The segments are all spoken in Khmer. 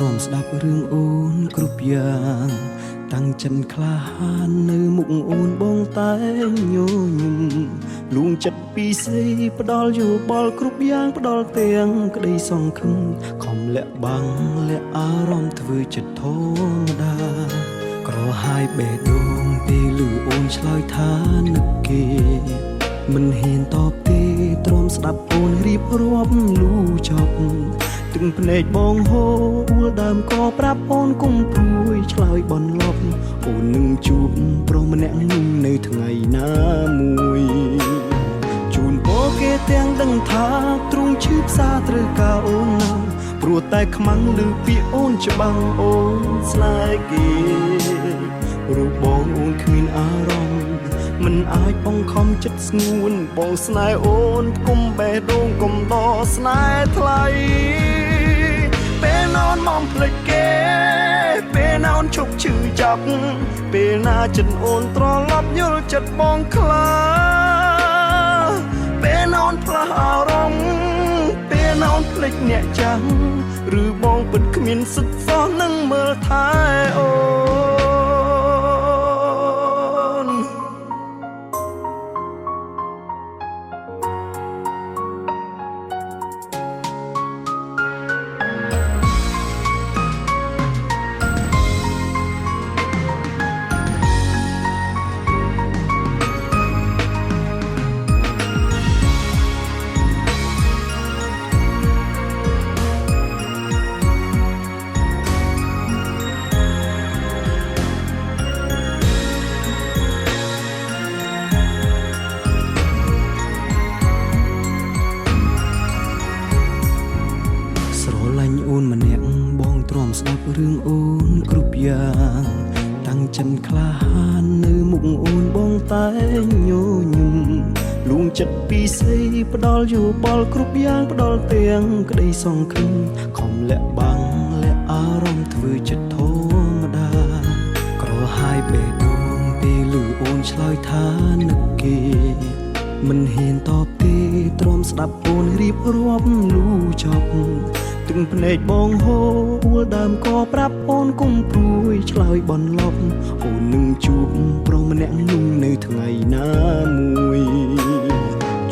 ទ្រាំស្ដាប់រឿងអូនគ្រប់យ៉ាងតាំងចិនក្លាហាននៅមុខអូនបងតែញញឹមលួងចិត្តពីស្រីផ្ដល់យោបល់គ្រប់យ៉ាងផ្ដល់ទាំងក្តីសង្ឃឹមខំលាក់បាំងលាក់អារម្មណ៍ធ្វើចិត្តធម្មតាក្រហាយបេះដូងពេលឮអូនឆ្លើយថានឹកគេមិនហ៊ានតបទេទ្រាំស្ដាប់អូនរៀបរាប់លូចប់ទឹកភ្នែកបងហូរអួលដើមក៏ប្រាប់អូនគុំព្រួយឆ្លើយបនលប់អូននឹងជួបប្រុសម្នាក់នោះនៅថ្ងៃណាមួយជូនពរគេទាំងដឹងថាទ្រង់ឈឺផ្សាត្រូវការអូនណាស់ព្រោះតែខ្មាំងឮពាក្យអូនច្បាំងអូនស្នេហ៍គេរូបបងអូនគ្មានអារម្មណ៍មិនអាចបង្ខំចិត្តស្ងួនបងស្នេហ៍អូនគុំបេះដូងគុំដកស្នេហ៍ថ្លៃពេលនอนមកភ្លេចគេពេលនอนឈប់ឈឺចាប់ពេលណាចិត្តអូនត្រឡប់យល់ចិត្តបងខ្លាពេលនอนផ្លាស់អារម្មណ៍ពេលនอนភ្លេចអ្នកចាំឬបងពិតគ្មានសិទ្ធសោះនឹងមើលថែអូម្នាក់បងទ្រាំស្ដាប់រឿងអូនគ្រប់យ៉ាងតាំងចិនក្លាហាននៅមុខអូនបងតែញញឹមលួងចិត្តពីស្រីផ្ដល់យោបល់គ្រប់យ៉ាងផ្ដល់ទាំងក្តីសង្ឃឹមខំលាក់បាំងលាក់អារម្មណ៍ធ្វើចិត្តធម្មតាក្រហាយបេះដូងពេលឮអូនឆ្លើយថានឹកគេមិនហ៊ានតបទេទ្រាំស្ដាប់អូនរៀបរាប់លូចប់ទឹកភ្នែកបងហូរអួលដើមក៏ប្រាប់អូនគុំព្រួយឆ្លើយបនលប់អូននឹងជួបប្រុសម្នាក់នោះនៅថ្ងៃណាមួយ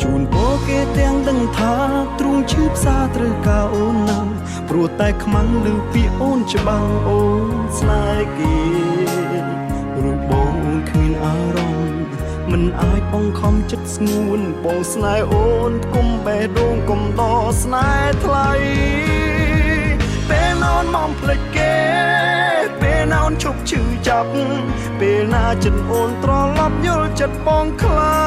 ជូនពរគេទាំងដឹងថាទ្រង់ឈឺផ្សាត្រូវការអូនណាស់ព្រោះតែខ្មាំងឮពាក្យអូនច្បាំងអូនស្នេហ៍គេរូបបងអូនគ្មានអារម្មណ៍មិនអាចបង្ខំចិត្តស្ងួនបងស្នេហ៍អូនគុំបេះដូងគុំដកស្នេហ៍ថ្លៃពេលនอนមកភ្លេចគេពេលនอนឈប់ឈឺចាប់ពេលណាចិត្តអូនត្រឡប់យល់ចិត្តបងខ្លា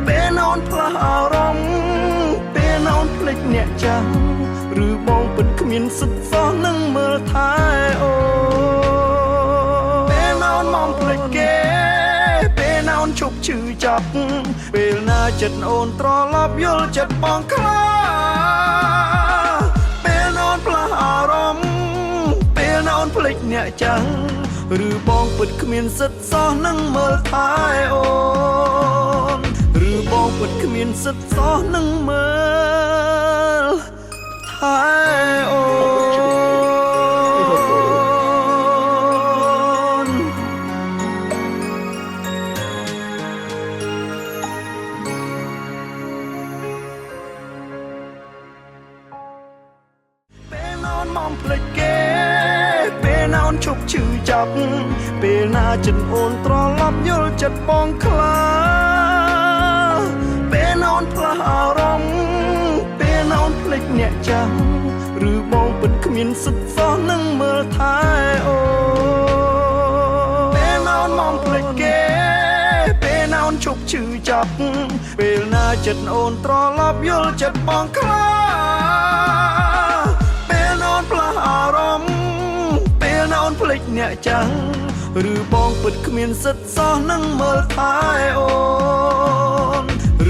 ពេលនอนផ្លាស់អារម្មណ៍ពេលនอนភ្លេចអ្នកចាំឬបងពិតគ្មានសិទ្ធសោះនឹងមើលថែអូពេលនอนមកភ្លេចគេពេលនอนឈប់ឈឺចាប់ពេលណាចិត្តអូនត្រឡប់យល់ចិត្តបងខ្លាផ្លាស់អារម្មណ៍ពេលនอนភ្លេចអ្នកចាំឬបងពិតគ្មានសិទ្ធសោះនឹងមើលថែអូនឬបងពិតគ្មានសិទ្ធសោះនឹងមើលថែអូមកភ្លេចគេពេលនอนឈប់ឈឺចាប់ពេលណាចិត្តអូនត្រឡប់យល់ចិត្តបងខ្លាពេលនอนផ្លាស់អារម្មណ៍ពេលនอนភ្លេចអ្នកចាំឬបងពិតគ្មានសិទ្ធសោះនឹងមើលថែអូពេលនอนមកភ្លេចគេពេលនอนឈប់ឈឺចាប់ពេលណាចិត្តអូនត្រឡប់យល់ចិត្តបងខ្លាផ្លាស់អារម្មណ៍ពេលនอนភ្លេចអ្នកចាំឬបងពិតគ្មានសិទ្ធសោះនឹងមើលថែអូន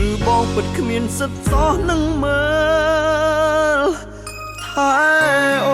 ឬបងពិតគ្មានសិទ្ធសោះនឹងមើលថែអូ